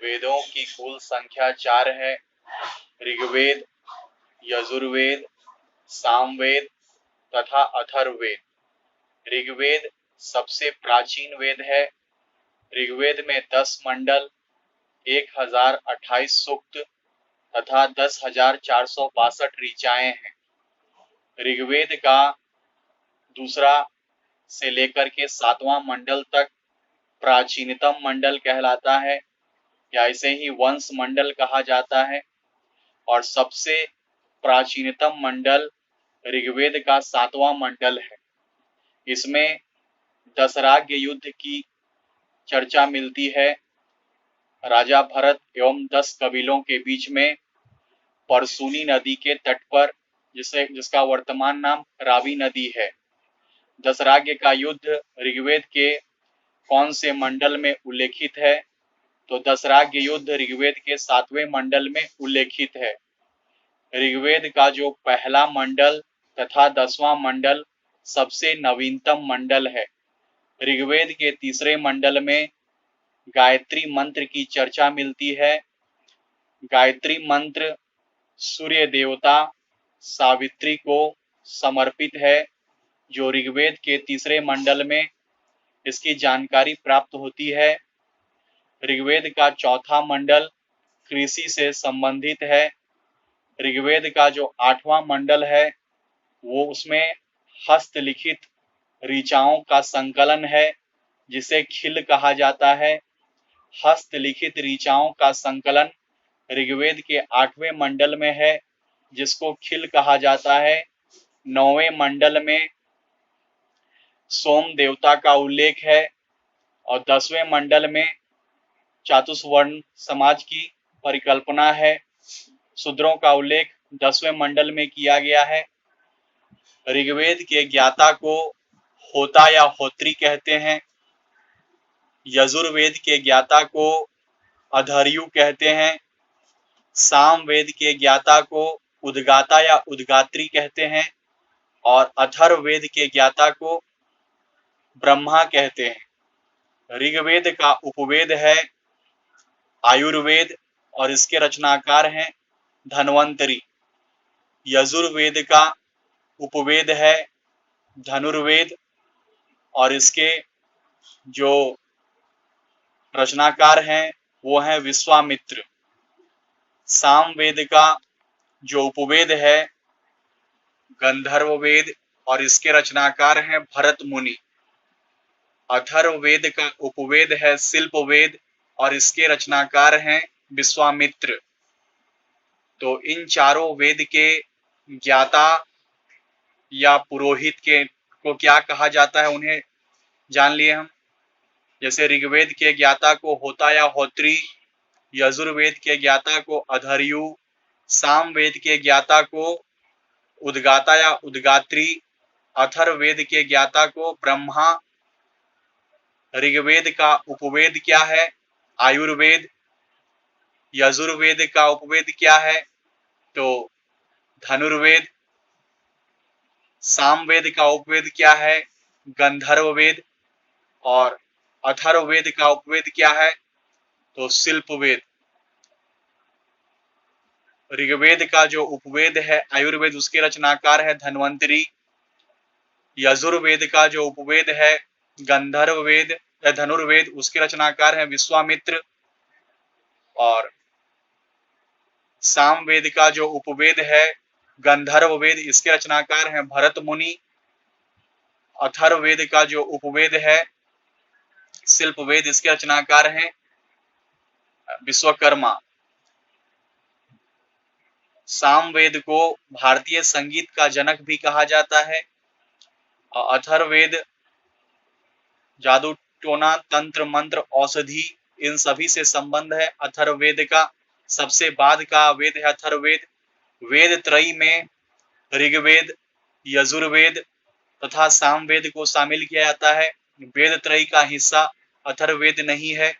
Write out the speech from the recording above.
वेदों की कुल संख्या 4 है। ऋग्वेद, यजुर्वेद, सामवेद तथा अथर्ववेद। ऋग्वेद सबसे प्राचीन वेद है। ऋग्वेद में 10 मंडल, 1028 सूक्त तथा 10,462 ऋचाएं हैं। ऋग्वेद का दूसरा से लेकर के 7वां मंडल तक प्राचीनतम मंडल कहलाता है, या इसे ही वंश मंडल कहा जाता है। और सबसे प्राचीनतम मंडल ऋग्वेद का 7वां मंडल है। इसमें दशराग्य युद्ध की चर्चा मिलती है। राजा भरत एवं 10 कबीलों के बीच में परसूनी नदी के तट पर, जिसका वर्तमान नाम रावी नदी है। दशराग्य का युद्ध ऋग्वेद के कौन से मंडल में उल्लेखित है? तो दशराग्य युद्ध ऋग्वेद के 7वें मंडल में उल्लेखित है। ऋग्वेद का जो पहला मंडल तथा 10वां मंडल सबसे नवीनतम मंडल है। ऋग्वेद के तीसरे मंडल में गायत्री मंत्र की चर्चा मिलती है। गायत्री मंत्र सूर्य देवता सावित्री को समर्पित है, जो ऋग्वेद के तीसरे मंडल में इसकी जानकारी प्राप्त होती है। ऋग्वेद का चौथा मंडल कृषि से संबंधित है। ऋग्वेद का जो 8वां मंडल है वो उसमें हस्तलिखित ऋचाओं का संकलन है, जिसे खिल कहा जाता है। हस्तलिखित ऋचाओं का संकलन ऋग्वेद के 8वें मंडल में है, जिसको खिल कहा जाता है। 9वें मंडल में सोम देवता का उल्लेख है और 10वें मंडल में चातुर्वर्ण समाज की परिकल्पना है। शूद्रों का उल्लेख 10वें मंडल में किया गया है। ऋग्वेद के ज्ञाता को होता या होत्री कहते हैं। यजुर्वेद के ज्ञाता को अधर्यु कहते हैं। सामवेद के ज्ञाता को उद्गाता या उद्गात्री कहते हैं और अथर्ववेद के ज्ञाता को ब्रह्मा कहते हैं। ऋग्वेद का उपवेद है आयुर्वेद और इसके रचनाकार हैं धन्वंतरी। यजुर्वेद का उपवेद है धनुर्वेद और इसके जो रचनाकार हैं वो हैं विश्वामित्र। सामवेद का जो उपवेद है गंधर्ववेद और इसके रचनाकार हैं भरत मुनि। अथर्ववेद का उपवेद है शिल्पवेद और इसके रचनाकार हैं विश्वामित्र। तो इन चारों वेद के ज्ञाता या पुरोहित को क्या कहा जाता है, उन्हें जान लिए हम। जैसे ऋग्वेद के ज्ञाता को होता या होत्री, यजुर्वेद के ज्ञाता को अधर्यु, सामवेद के ज्ञाता को उद्गाता या उद्गात्री, अथर्ववेद के ज्ञाता को ब्रह्मा। ऋग्वेद का उपवेद क्या है? आयुर्वेद। यजुर्वेद का उपवेद क्या है? तो धनुर्वेद। सामवेद का उपवेद क्या है? गंधर्ववेद। और अथर्ववेद का उपवेद क्या है? तो शिल्पवेद। ऋग्वेद का जो उपवेद है आयुर्वेद, उसके रचनाकार है धन्वंतरी। यजुर्वेद का जो उपवेद है गंधर्ववेद या धनुर्वेद, उसके रचनाकार है विश्वामित्र। और सामवेद का जो उपवेद है गंधर्ववेद, इसके रचनाकार हैं भरत मुनि। अथर्ववेद का जो उपवेद है शिल्पवेद, इसके रचनाकार हैं विश्वकर्मा। सामवेद को भारतीय संगीत का जनक भी कहा जाता है। और अथर्ववेद जादू टोना तंत्र मंत्र औषधि इन सभी से संबंध है। अथर्ववेद का सबसे बाद का वेद है अथर्ववेद। वेद त्रयी में ऋग्वेद, यजुर्वेद तथा सामवेद को शामिल किया जाता है। वेद त्रयी का हिस्सा अथर्ववेद नहीं है।